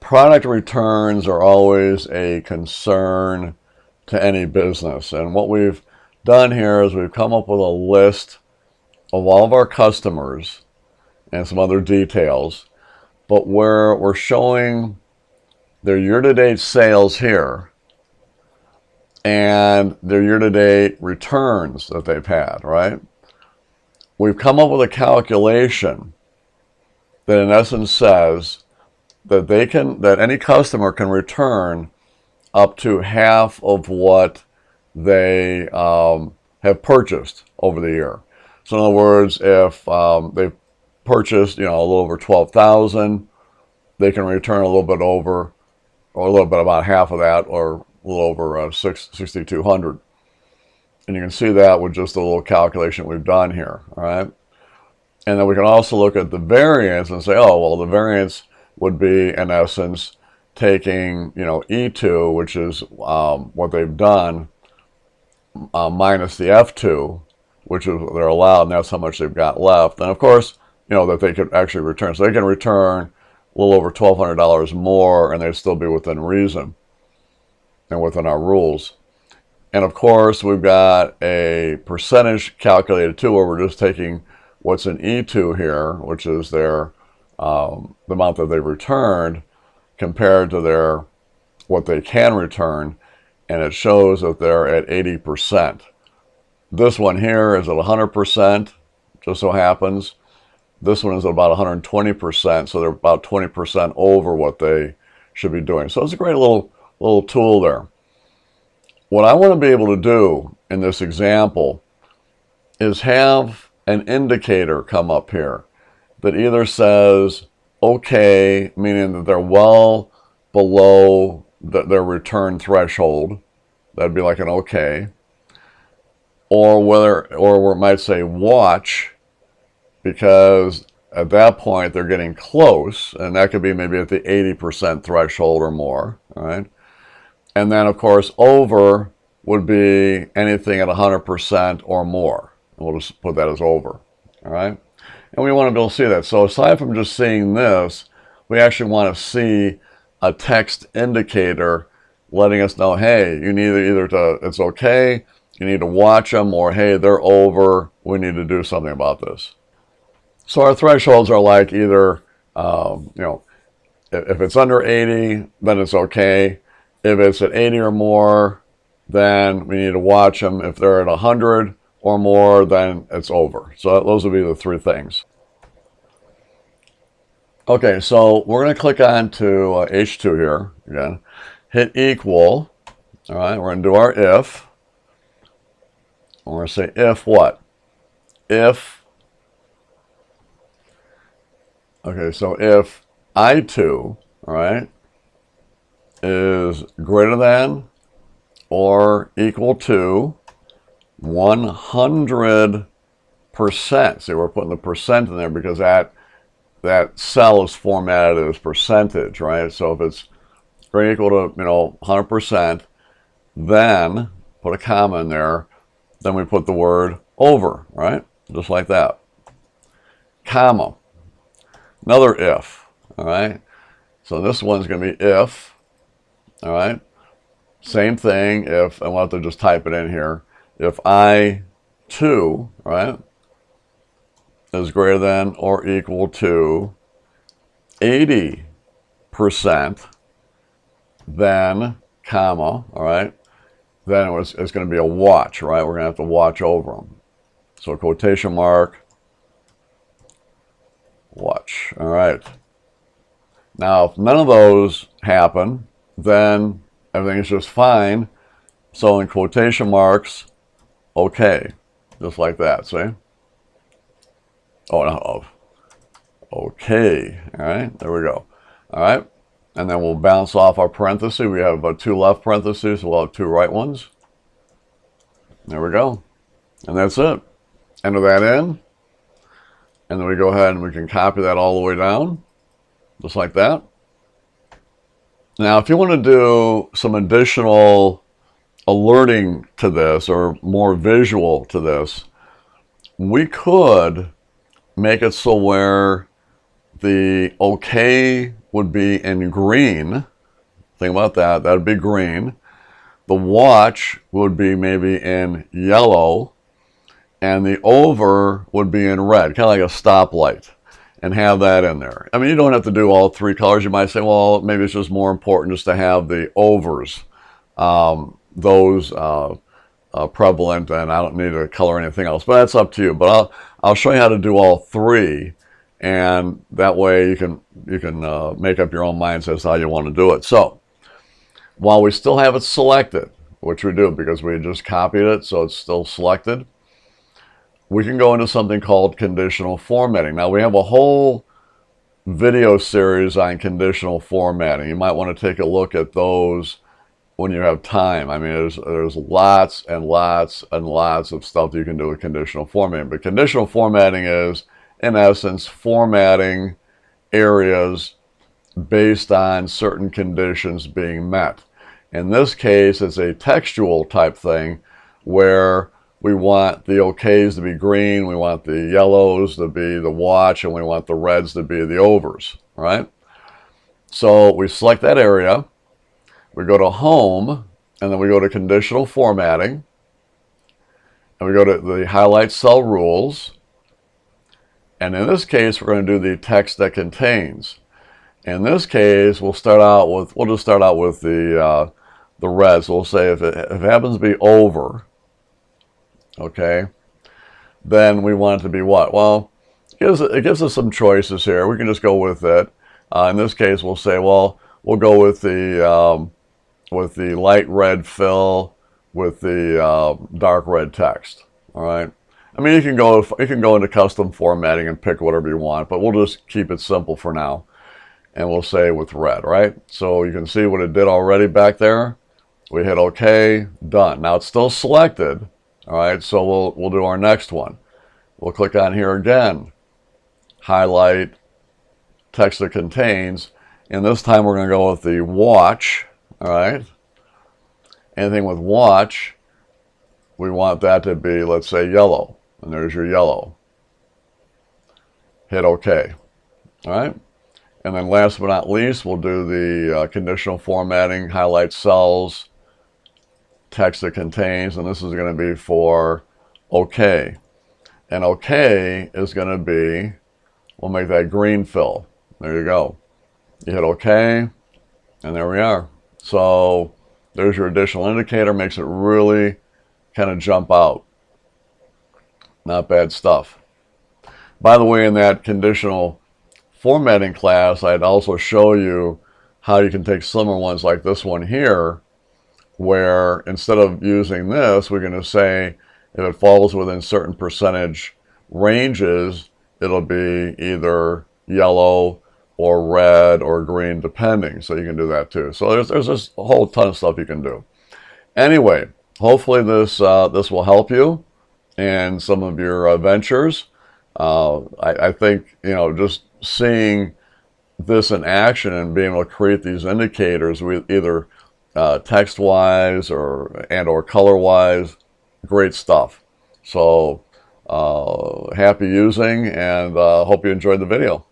product returns are always a concern to any business. And what we've done here is we've come up with a list of all of our customers and some other details, but where we're showing their year-to-date sales here and their year-to-date returns that they've had, right? We've come up with a calculation that in essence says that that any customer can return up to half of what they have purchased over the year. So in other words, if they've purchased, a little over 12,000, they can return a little bit over, or a little bit about half of that, or a little over 6,200. And you can see that with just a little calculation we've done here, all right? And then we can also look at the variance and say, oh, well, the variance would be, in essence, taking, E2, which is what they've done, minus the F2, which is what they're allowed, and that's how much they've got left. And of course, that they could actually return. So they can return a little over $1,200 more, and they'd still be within reason and within our rules. And of course, we've got a percentage calculated too, where we're just taking what's in E2 here, which is their the amount that they've returned, compared to what they can return, and it shows that they're at 80%. This one here is at 100%, just so happens. This one is at about 120%, so they're about 20% over what they should be doing. So it's a great little tool there. What I want to be able to do in this example is have an indicator come up here that either says okay, meaning that they're well below their return threshold. That'd be like an okay. Or where it might say watch, because at that point they're getting close, and that could be maybe at the 80% threshold or more, all right? And then, of course, over would be anything at 100% or more. And we'll just put that as over, all right? And we want to be able to see that. So aside from just seeing this, we actually want to see a text indicator letting us know, hey, you need it's okay, you need to watch them, or hey, they're over, we need to do something about this. So our thresholds are like either, if it's under 80, then it's okay. If it's at 80 or more, then we need to watch them. If they're at 100 or more, then it's over. So those would be the three things. Okay, so we're going to click on to H2 here again. Hit equal. All right, we're going to do our if. We're going to say if what? If, okay, so if I2, all right, is greater than or equal to 100%. See, we're putting the percent in there because that cell is formatted as percentage, right? So if it's greater equal to 100%, then put a comma in there. Then we put the word over, right? Just like that. Comma. Another if, all right? So this one's going to be if, all right? Same thing if, and we'll have to just type it in here. If I2, right, is greater than or equal to 80%, then, comma, all right, then it's going to be a watch, right? We're going to have to watch over them. So quotation mark, watch, all right. Now, if none of those happen, then everything is just fine. So in quotation marks, okay, just like that, see? Oh, no, okay, all right, there we go. All right, and then we'll bounce off our parentheses. We have about 2 left parentheses, so we'll have 2 right ones. There we go, and that's it. Enter that in, and then we go ahead and we can copy that all the way down, just like that. Now, if you want to do some additional alerting to this, or more visual to this, we could make it so where the okay would be in green. Think about that. That would be green. The watch would be maybe in yellow. And the over would be in red, kind of like a stoplight, and have that in there. I mean, you don't have to do all three colors. You might say, well, maybe it's just more important just to have the overs, those prevalent, and I don't need to color anything else. But that's up to you. But I'll show you how to do all three, and that way you can make up your own minds as to how you want to do it. So while we still have it selected, which we do because we just copied it, so it's still selected, we can go into something called conditional formatting. Now, we have a whole video series on conditional formatting. You might want to take a look at those when you have time. I mean, there's lots and lots and lots of stuff that you can do with conditional formatting. But conditional formatting is, in essence, formatting areas based on certain conditions being met. In this case, it's a textual type thing where we want the okays to be green, we want the yellows to be the watch, and we want the reds to be the overs, right? So we select that area, we go to Home, and then we go to Conditional Formatting, and we go to the Highlight Cell Rules, and in this case, we're going to do the text that contains. In this case, we'll just start out with the red. So we'll say if it happens to be over, okay, then we want it to be what? Well, it gives us some choices here. We can just go with it. In this case, we'll say, well, we'll go with the light red fill with the dark red text. All right. I mean, you can go into custom formatting and pick whatever you want, but we'll just keep it simple for now, and we'll say with red, right? So you can see what it did already back there. We hit OK, done. Now it's still selected. All right, so we'll do our next one. We'll click on here again, highlight, text that contains, and this time we're going to go with the watch. All right, anything with watch, we want that to be, let's say, yellow, and there's your yellow. Hit OK. All right, and then last but not least, we'll do the conditional formatting, highlight cells, text that contains, and this is going to be for OK. And OK is going to be, we'll make that green fill. There you go. You hit OK, and there we are. So there's your additional indicator, makes it really kind of jump out. Not bad stuff. By the way, in that conditional formatting class, I'd also show you how you can take similar ones like this one here, where instead of using this, we're going to say if it falls within certain percentage ranges, it'll be either yellow or red or green, depending. So you can do that too. So there's just a whole ton of stuff you can do. Anyway, hopefully this will help you in some of your ventures. I think, just seeing this in action and being able to create these indicators with either text-wise or color-wise, great stuff. So happy using, and hope you enjoyed the video.